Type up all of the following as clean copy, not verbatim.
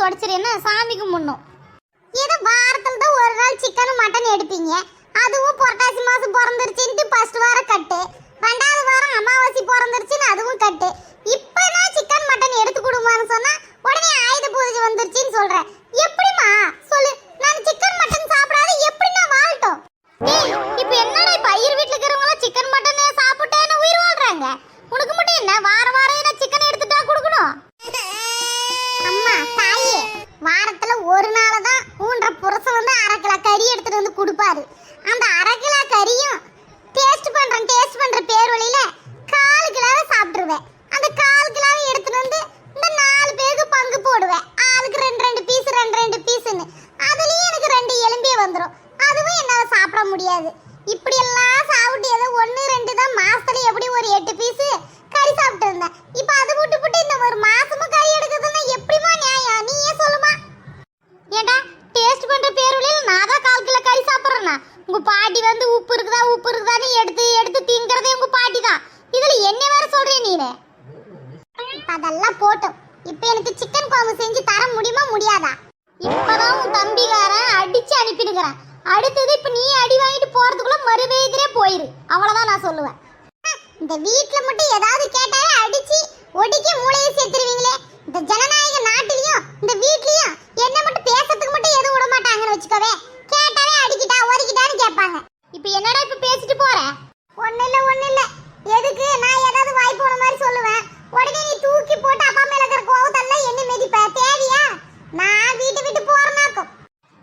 தொடச்சிரு, என்ன சாமி கும்பிடணும். ஏதோ வாரத்துல தான் ஒரு நாள் சிக்கன் மட்டன் எடுப்பீங்க, அதுவும் புரட்டாசி மாசம் பிறந்துருச்சுன்ட்டு ஃபர்ஸ்ட் வாரம் கட்டு, ரெண்டாவது வாரம் அமாவாசை பிறந்துருச்சுன்னு அதுவும் கட்டு. இப்போ நான் சிக்கன் மட்டன் எடுத்து கொடுமான்னு சொன்னா உடனே ஆயுத பூஜை வந்துருச்சுன்னு சொல்றேன். எப்படிமா சொல்லு, நான் சிக்கன் மட்டன் சாப்பிடாத எப்படி நான் வாழட்டும்? இப்போ என்னடா இப்ப ஐயர் வீட்ல இருக்கிறவங்க சிக்கன் மட்டன் சாப்பிட்டேன்னு உயிர் வாழ்றாங்க, உனக்கு மட்டும் என்ன வார வாரம் என்ன சிக்கன் எடுத்துட்டா கொடுக்கணும்? அம்மா தாயே, வாரத்துல ஒரு நாள் தான் ஊன்ற புருஷன் வந்து 1/2 கிலோ கறி எடுத்துட்டு வந்து கொடுப்பாரு. அந்த 1/2 கிலோ கறியும் டேஸ்ட் பண்ற பேர் வழியில 1/4 கிலோவை சாப்பிட்டுருவேன். அந்த 1/4 கிலோவை எடுத்துட்டு வந்து இந்த 4 பேருக்கு பங்கு போடுவேன். ஆளுக்கு 2 பீஸ் 2 பீஸ்ன்னு. அதுலயும் எனக்கு 2 எலும்பே வந்துடும். அதுவும் என்னால சாப்பிட முடியாது. இப்படி எல்லாம் சாப்பிட்டு ஏதோ 1 2 தான் மாசத்துல எப்படி ஒரு 8 பீஸ் கறி சாப்பிட்டு இருந்தேன். இப்போ அது விட்டு இந்த ஒரு மாசமும் கறி எடுக்குதுன்னா எப்படிமா நியாயம்? நீயே சொல்லுமா? ஏண்டா டேஸ்ட் பண்ற பேர் வழியில நான் தான் 1/4 கிலோ கறி சாப்பிட்றேன்னா, உங்க பாட்டி வந்து உப்பு இருக்குதான்னு எடுத்து திங்கிறதே உங்க பாட்டி தான். இதுல என்ன வேற சொல்றேன் நீனே? அதெல்லாம் போட்டோம். இப்போ எனக்கு சிக்கன் குழம்பு செஞ்சு தர முடியுமா முடியாதா? இப்பதான் உன் தம்பிகாரன் அடிச்சு அனுப்பிடுகிறான். அடுத்தது இப்ப நீ அடி வாங்கிட்டு போறதுக்குள்ள மறுவேதிரே போயிரு, அவ்வளவுதான் நான் சொல்லுவேன். இந்த வீட்டுல மட்டும் ஏதாவது கேட்டாலே அடிச்சு ஒடிக்கி மூளையை சேர்த்துருவீங்களே. இந்த ஜனநாயக நாட்டிலையும் இந்த வீட்லயும் என்ன மட்டும் பேசுறதுக்கு மட்டும் எதுவும் விட மாட்டாங்கன்னு வச்சுக்கவே. கேட்டாலே அடிக்கிட்டா ஒதுக்கிட்டான்னு கேட்பாங்க. இப்ப என்னடா இப்ப பேசிட்டு போற? ஒண்ணு இல்ல எதுக்கு நான் ஏதாவது வாய் போன மாதிரி சொல்லுவேன், உடனே நீ தூக்கி போட்டு அப்பா மேல இருக்கிற கோவத்தெல்லாம் என்ன மிதிப்ப? தேவையா? நான் வீட்டு விட்டு போறேனாக்கும்.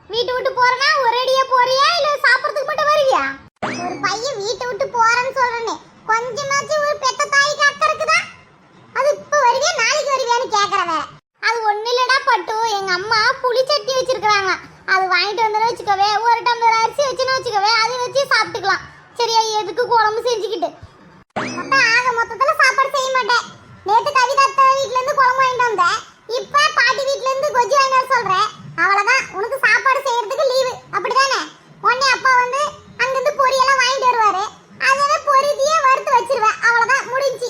வீட்டு விட்டு போறேனா ஒரேடியா போறியா இல்ல சாப்பிடறதுக்கு மட்டும் வருவியா? ஒரு பையன் வீட்டை விட்டு போறேன்னு சொல்றேனே, கொஞ்சமாச்சும் ஒரு பெத்த தாய்க்கு அக்கறை இருக்குதா? அது இப்ப வருவியா நாளைக்கு வருவியான்னு கேக்குறவ. அது ஒண்ணு இல்லடா பட்டு, எங்க அம்மா புளி சட்னி வச்சிருக்காங்க, அது வாங்கிட்டு வந்து வச்சுக்கவே. ஒரு டம்ளர் அரிசி வச்சுன்னு வச்சுக்கவே, அதை வச்சு சாப்பிட்டுக்கலாம். சரியா? எதுக்கு குழம்பு செஞ்சுக்கிட்டு? ஆக மொத்தத்துல சாப்பாடு செய்ய மாட்டேன். நேத்து கவிதா வீட்ல இருந்து குழம்பு வாங்கிட்டு வந்தேன், இப்ப பாட்டி வீட்ல இருந்து கொஜ்ஜி வாங்கிட்டு சொல்றேன். அவ்வளவுதான், உனக்கு சாப்பாடு செய்யறதுக்கு லீவு, அப்படிதானே? உடனே அப்பா வந்து அங்கிருந்து பொரியெல்லாம் வாங்கிட்டு வருவாரு, அதவே பொரிதியே வறுத்து வச்சிருவேன். அவ்வளவுதான், முடிஞ்சு.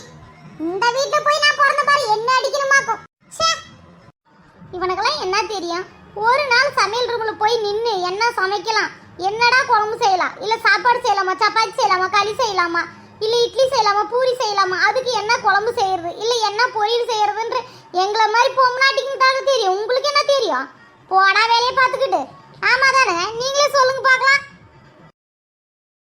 இந்த வீட்டை போய் நான் பிறந்த பாரு என்ன அடிக்கணுமாக்கும். இவனுக்கெல்லாம் என்ன தெரியும்? ஒரு நாள் சமையல் ரூம்ல போய் நின்று என்ன சமைக்கலாம், என்னடா குழம்பு செய்யலாம், இல்ல சாப்பாடு செய்யலாமா, சப்பாத்தி செய்யலாமா, களி செய்யலாமா, இல்ல இட்லி செய்யலாமா, பூரி செய்யலாமா, அதுக்கு என்ன குழம்பு செய்யறது, இல்ல என்ன பொரியல் செய்யறதுன்ற எங்களை மாதிரி பொம்னாட்டிக்கு தாங்க தெரியும். உங்களுக்கு என்ன தெரியும்? போடா வேலையை பார்த்துக்கிட்டு. ஆமா தானே? நீங்களே சொல்லுங்க பார்க்கலாம்.